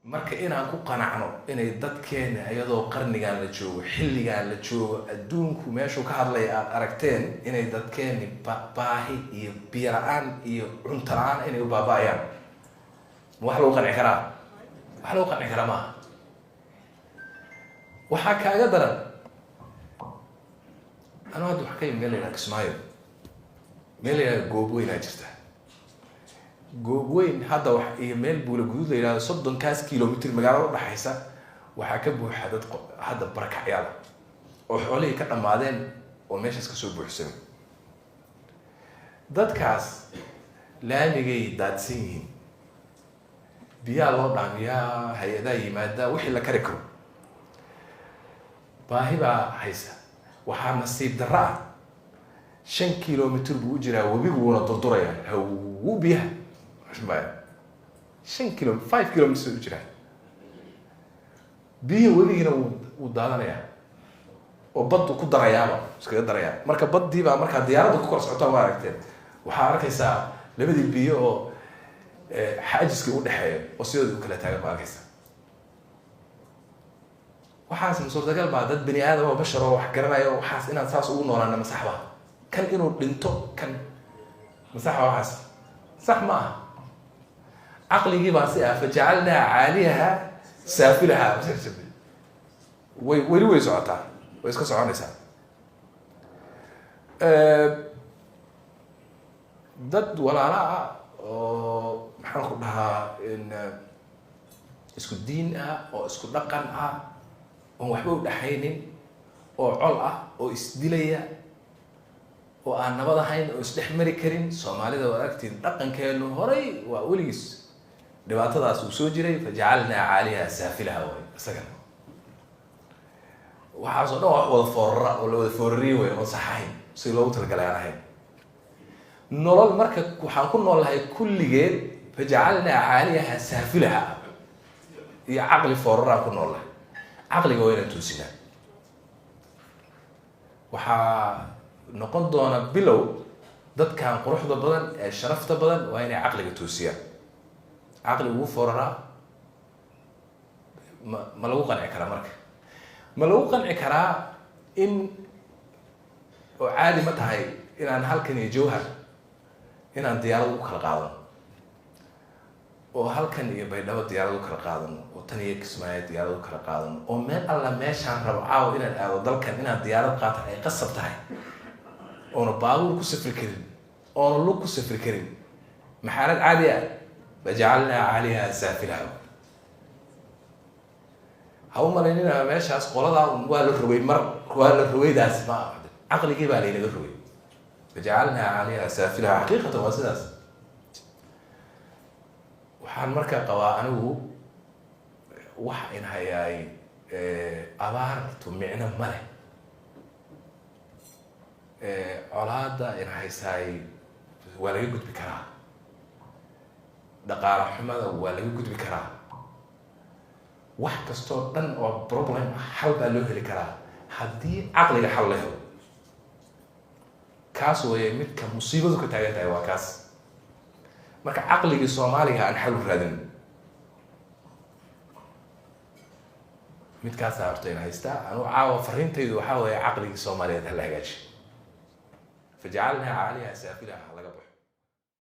marka inaan ku qanacno inay dadkeena iyadoo qarnigan la joogo xilligan la joogo adduunku meeshuu ka hadlay aad aragteen inay dadkeeni baahi iyo biyo la-aan iyo cunto la-aan inay u baaba'ayaan wax lagu qanci karaa wax lagu qanci karaa maaha waxaa kaaga daran anuu hadda wax ka yimi meel la yidhaha Kismaayo meel la yidhaha Goobweynaa jirta Goobweyn hadda wax iyo meel buula guduud la yidhahdo 30 kilomitir magaalada u dhaxaysa waxaa ka buuxa dad hadda barakacyaal oo xoolihii ka dhamaadeen oo meeshaas ka soo buuxsamay dadkaas laamigay daadsan yihiin biyaa loo dhaamiyaa hay-adaha yimaada wixii la kari karo baahi baa haysa waxaa nasiib darro ah 5 kilomitir buu u jiraa webigu wuuna durduraya hawu biyaha 5 kilomitir u jiraa biyo webigiina wuu daadanayaa oo baddu ku darayaaba iskaga darayaa marka baddiibaa markaa diyaaradda ku kor socotaa waa aragteen waxaa arkaysaa labadii biyo oo xaajiskii u dhexeeya oo sidooda u kala taagan baa arkaysaa waxaas suurtagal baa dad bani aadam oo bashar oo wax garanaya oo waxaas inaan saas ugu noolaana masaxba kan inuu dhinto kan masaxba waxaas sax ma aha caqligii baa si ah fajacalnaa caaliyaha saafilaha weli way socotaa way iska soconaysaa dad walaala ah oo maxaan ku dhahaa isku diin ah oo isku dhaqan ah oon waxba u dhaxaynin oo col ah oo isdilaya oo aan nabad ahayn oo isdhex mari karin soomaalida waad aragtiin dhaqankeenu horay waa weligiis dhibaatadaas uu soo jiray fajacalnaa caaliyaha saafilaha way isagana waxaasoo dhan wax wada foorara oo la wada foorariye way oo saxahayn si loogu talagalay aan ahayn nolol marka waxaan ku noolahay kulligeed fajacalnaa caaliyaha saafilaha iyo caqli fooraraan ku noolahay caqliga waa inaan toosinaa waxaa noqon doona bilow dadkan quruxda badan ee sharafta badan waa inay caqliga toosiyaan caqli ugu fooraraa ma lagu qanci karaa marka ma lagu qanci karaa in oo caadi ma tahay inaan halkan iyo jawhar inaan diyaarad u kala qaadano oo halkan iyo baydhabo diyaarad u kala qaadano oo tan iyo Kismaayo diyaarad u kala qaadano oo meel alla meeshaan rabo caawa inaan aado dalkan inaan diyaarad qaato ay qasab tahay oona baabuur ku safri karin oona lug ku safri karin maxaalad caadi ah fajacalnaa caaliyaha saafilaha ha u malaynina meeshaas qoladaa waa la rogay mar waa la rogaydaas ma caqligii baa laynaga rogay fajacalnaa caaliyaha saafilaha xaqiiqatan waa sidaas waxaan markaa qabaa anigu wax in hayaay abaartu micno ma leh colaada in haysaay waa laga gudbi karaa dhaqaale xumada waa laga gudbi karaa wax kastoo dhan oo problem xal baa loo heli karaa haddii caqliga xal la helo kaas weeye midka musiibadu ka taagan tahay waa kaas marka caqligii Soomaaliga aan xal u raadin midkaas horta in haystaa anu caawa fariintaydu waxaa weeye caqligii Soomaaliyeed ha la hagaajiyo fajacalnaa caaliyaha saafilaha laga baxo